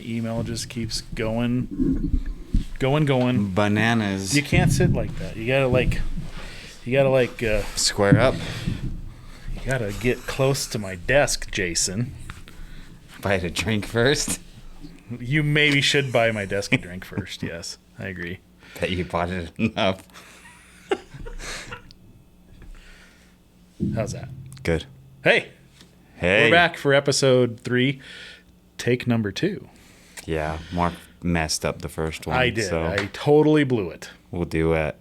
email just keeps going. Bananas. You can't sit like that. You gotta Square up. You gotta get close to my desk, Jason. Buy a drink first. You maybe should buy my desk a drink first. Yes, I agree. Bet you bought it enough. How's that? Good. Hey, Hey. we're back for episode 3, take number 2. Yeah, Mark messed up the first one. I did. So I totally blew it. we'll do it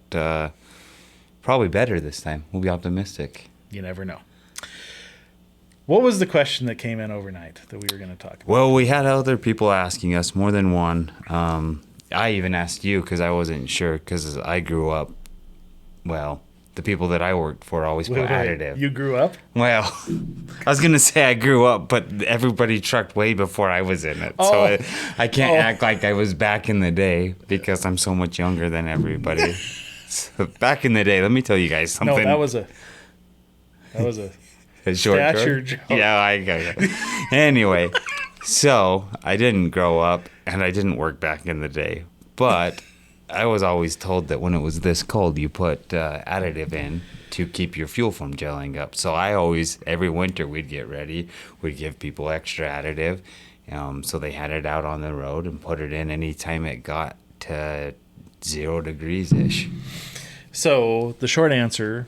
probably better this time. We'll be optimistic. You never know. What was the question that came in overnight that we were going to talk about? Well, we had other people asking us, more than one. I even asked you because I wasn't sure, because I grew up, well, the people that I worked for always put additive. You grew up? Well, I was going to say I grew up, but everybody trucked way before I was in it. So I can't act like I was back in the day because I'm so much younger than everybody. So back in the day, let me tell you guys something. No, that was a short stature joke? joke. Yeah, I got it. Anyway, so I didn't grow up and I didn't work back in the day, but I was always told that when it was this cold, you put additive in to keep your fuel from gelling up. So I always, every winter, we'd get ready. We'd give people extra additive. So they had it out on the road and put it in anytime it got to 0 degrees-ish. So the short answer,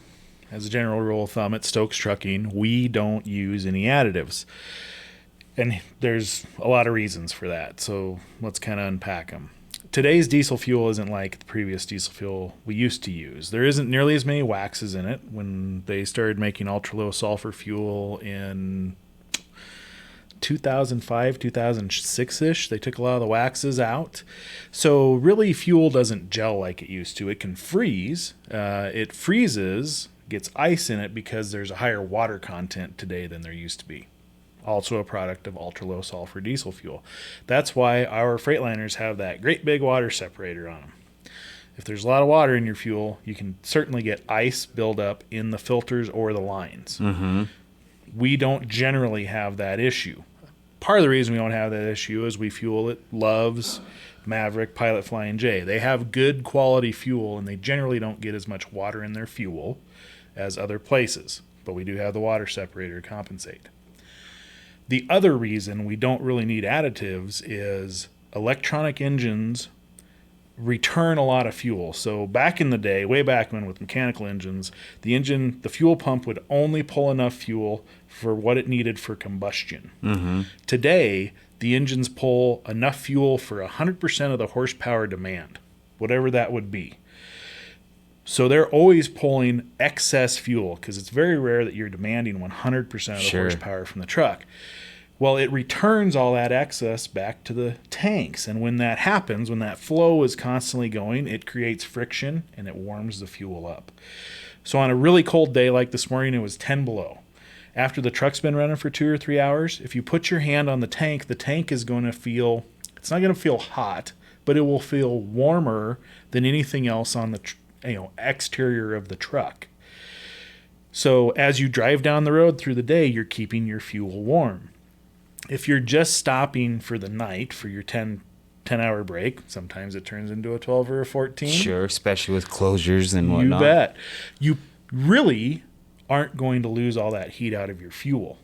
as a general rule of thumb at Stokes Trucking, we don't use any additives. And there's a lot of reasons for that. So let's kind of unpack them. Today's diesel fuel isn't like the previous diesel fuel we used to use. There isn't nearly as many waxes in it. When they started making ultra-low sulfur fuel in 2005, 2006-ish, they took a lot of the waxes out. So really, fuel doesn't gel like it used to. It can freeze. It freezes, gets ice in it because there's a higher water content today than there used to be. Also a product of ultra-low sulfur diesel fuel. That's why our Freightliners have that great big water separator on them. If there's a lot of water in your fuel, you can certainly get ice buildup in the filters or the lines. Mm-hmm. We don't generally have that issue. Part of the reason we don't have that issue is we fuel at Love's, Maverick, Pilot Flying J. They have good quality fuel, and they generally don't get as much water in their fuel as other places. But we do have the water separator to compensate. The other reason we don't really need additives is electronic engines return a lot of fuel. So back in the day, way back when with mechanical engines, the fuel pump would only pull enough fuel for what it needed for combustion. Mm-hmm. Today, the engines pull enough fuel for 100% of the horsepower demand, whatever that would be. So they're always pulling excess fuel because it's very rare that you're demanding 100% of the horsepower from the truck. Well, it returns all that excess back to the tanks. And when that happens, when that flow is constantly going, it creates friction and it warms the fuel up. So on a really cold day like this morning, it was 10 below. After the truck's been running for 2 or 3 hours, if you put your hand on the tank is going to feel, it's not going to feel hot, but it will feel warmer than anything else on the exterior of the truck. So as you drive down the road through the day, you're keeping your fuel warm. If you're just stopping for the night for your 10-hour break, sometimes it turns into a 12 or a 14. Sure, especially with closures and whatnot. You bet. You really aren't going to lose all that heat out of your fuel.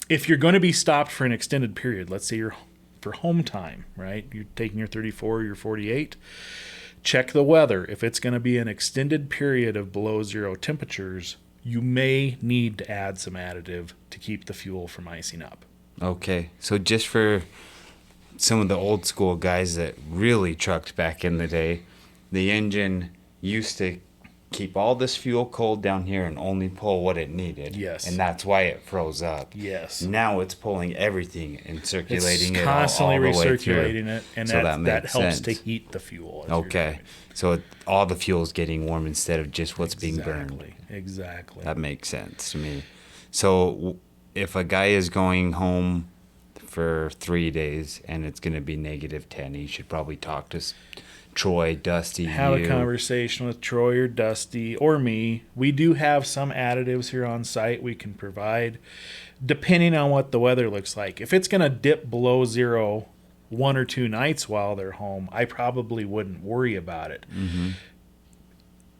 If you're going to be stopped for an extended period, let's say you're for home time, right? You're taking your 34 or your 48. Check the weather. If it's going to be an extended period of below zero temperatures, you may need to add some additive to keep the fuel from icing up. Okay, so just for some of the old school guys that really trucked back in the day, the engine used to keep all this fuel cold down here and only pull what it needed. Yes. And that's why it froze up. Yes. Now it's pulling everything and circulating it's it constantly all the way recirculating through. it, and so that helps sense. to heat the fuel. Okay, so all the fuel's getting warm instead of just what's being burned. Exactly. That makes sense to me. So if a guy is going home for 3 days and it's going to be -10, he should probably talk to Troy, Dusty, have a conversation with Troy or Dusty or me. We do have some additives here on site we can provide, depending on what the weather looks like. If it's going to dip below zero 1 or 2 nights while they're home, I probably wouldn't worry about it.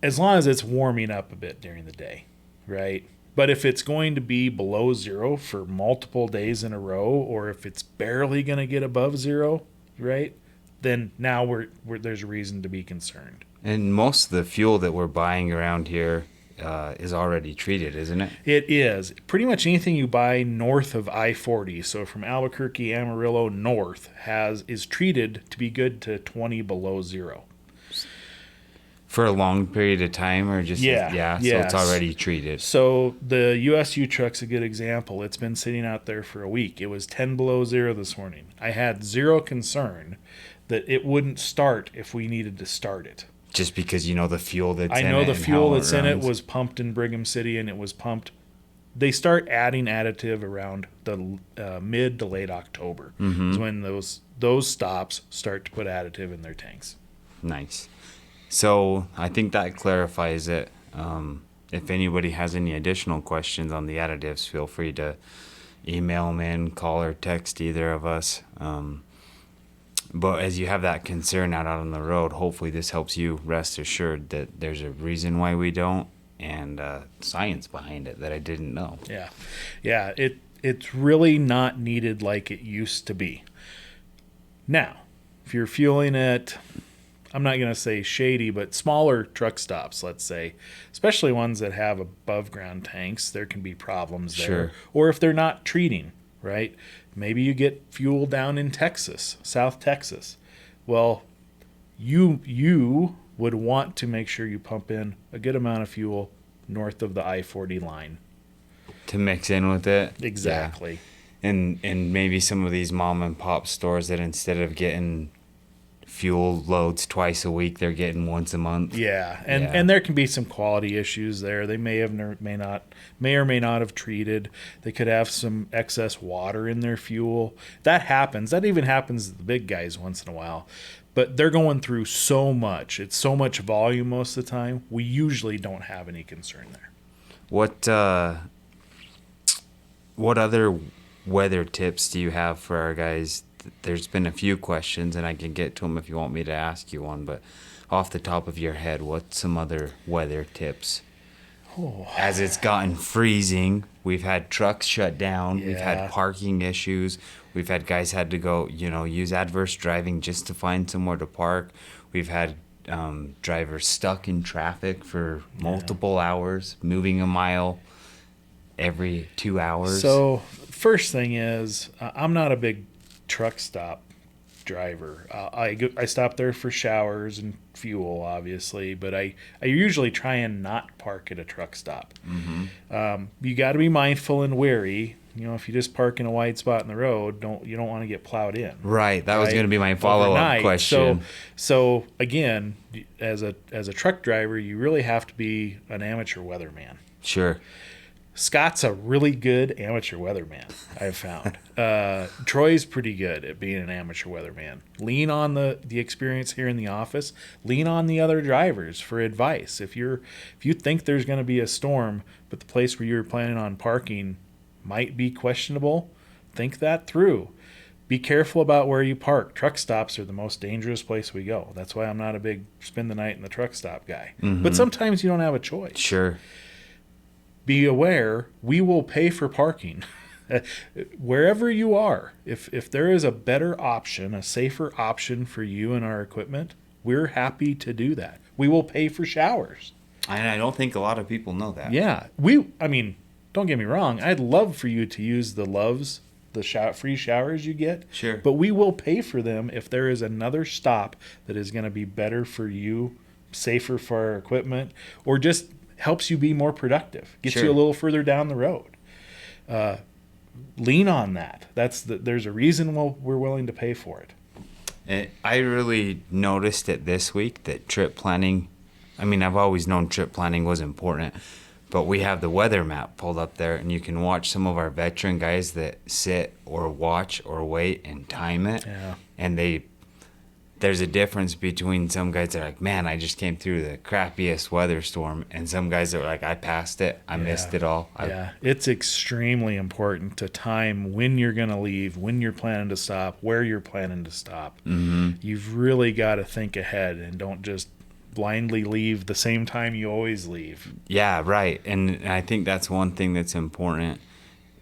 As long as it's warming up a bit during the day, right? But if it's going to be below zero for multiple days in a row, or if it's barely going to get above zero, right? Then now there's a reason to be concerned. And most of the fuel that we're buying around here is already treated, isn't it? It is. Pretty much anything you buy north of I-40, so from Albuquerque, Amarillo north, is treated to be good to 20 below zero. For a long period of time, or just so it's already treated. So the USU truck's a good example. It's been sitting out there for a week. It was 10 below zero this morning. I had zero concern that it wouldn't start if we needed to start it. Just because you know the fuel that's in it. I know the fuel that's in it was pumped in Brigham City, and it was pumped. They start adding additive around the mid to late October. Is when those stops start to put additive in their tanks. Nice. So I think that clarifies it. If anybody has any additional questions on the additives, feel free to email them in, call or text either of us. But as you have that concern out on the road, hopefully this helps you rest assured that there's a reason why we don't, and science behind it that I didn't know. Yeah. It's really not needed like it used to be. Now, if you're fueling at, I'm not going to say shady, but smaller truck stops, let's say, especially ones that have above ground tanks, there can be problems there. Sure. Or if they're not treating, right? Maybe you get fuel down in Texas, South Texas. Well, you would want to make sure you pump in a good amount of fuel north of the I-40 line. To mix in with it? Exactly. Yeah. And maybe some of these mom and pop stores that instead of getting fuel loads twice a week, they're getting once a month. And there can be some quality issues there. They may or may not have treated. They could have some excess water in their fuel. That happens. That even happens to the big guys once in a while. But they're going through so much. It's so much volume most of the time. We usually don't have any concern there. What other weather tips do you have for our guys? There's been a few questions, and I can get to them if you want me to ask you one, but off the top of your head, what's some other weather tips? As it's gotten freezing, we've had trucks shut down, we've had parking issues, we've had guys had to go, use adverse driving just to find somewhere to park. We've had drivers stuck in traffic for multiple hours, moving a mile every 2 hours. So first thing is, I'm not a big truck stop driver. I stop there for showers and fuel, obviously, but I usually try and not park at a truck stop. You got to be mindful and wary. If you just park in a wide spot in the road, you don't want to get plowed in. Right. That was going to be my follow-up question. So again, as a truck driver, you really have to be an amateur weatherman. Sure. Scott's a really good amateur weatherman, I've found. Troy's pretty good at being an amateur weatherman. Lean on the experience here in the office. Lean on the other drivers for advice. If you think there's going to be a storm, but the place where you're planning on parking might be questionable, think that through. Be careful about where you park. Truck stops are the most dangerous place we go. That's why I'm not a big spend the night in the truck stop guy. But sometimes you don't have a choice. Sure. Be aware, we will pay for parking. Wherever you are, if there is a better option, a safer option for you and our equipment, we're happy to do that. We will pay for showers. And I don't think a lot of people know that. Yeah. Don't get me wrong. I'd love for you to use the Loves, the free showers you get. Sure. But we will pay for them if there is another stop that is going to be better for you, safer for our equipment, or just helps you be more productive, gets you a little further down the road. Lean on that. There's a reason we're willing to pay for it. I really noticed it this week that trip planning, I've always known trip planning was important, but we have the weather map pulled up there, and you can watch some of our veteran guys that sit or watch or wait and time it. Yeah. And they there's a difference between some guys that are like, man, I just came through the crappiest weather storm, and some guys that are like, I passed it, I missed it all. Yeah, it's extremely important to time when you're going to leave, when you're planning to stop, where you're planning to stop. Mm-hmm. You've really got to think ahead and don't just blindly leave the same time you always leave. Yeah, right. And I think that's one thing that's important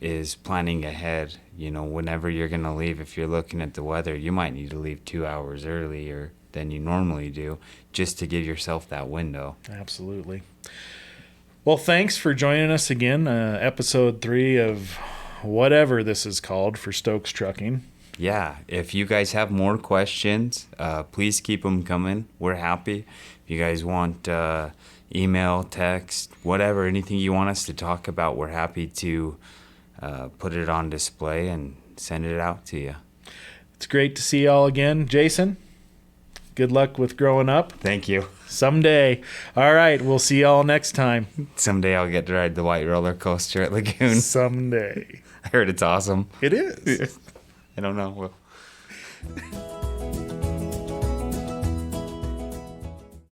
is planning ahead. You know, whenever you're going to leave, if you're looking at the weather, you might need to leave 2 hours earlier than you normally do just to give yourself that window. Absolutely. Well, thanks for joining us again. Episode 3 of whatever this is called for Stokes Trucking. Yeah, if you guys have more questions, please keep them coming. We're happy. If you guys want email, text, whatever, anything you want us to talk about, we're happy to put it on display and send it out to you. It's great to see y'all again. Jason, good luck with growing up. Thank you. Someday. All right, we'll see y'all next time. Someday I'll get to ride the white roller coaster at Lagoon. Someday. I heard it's awesome. It is. I don't know. Well.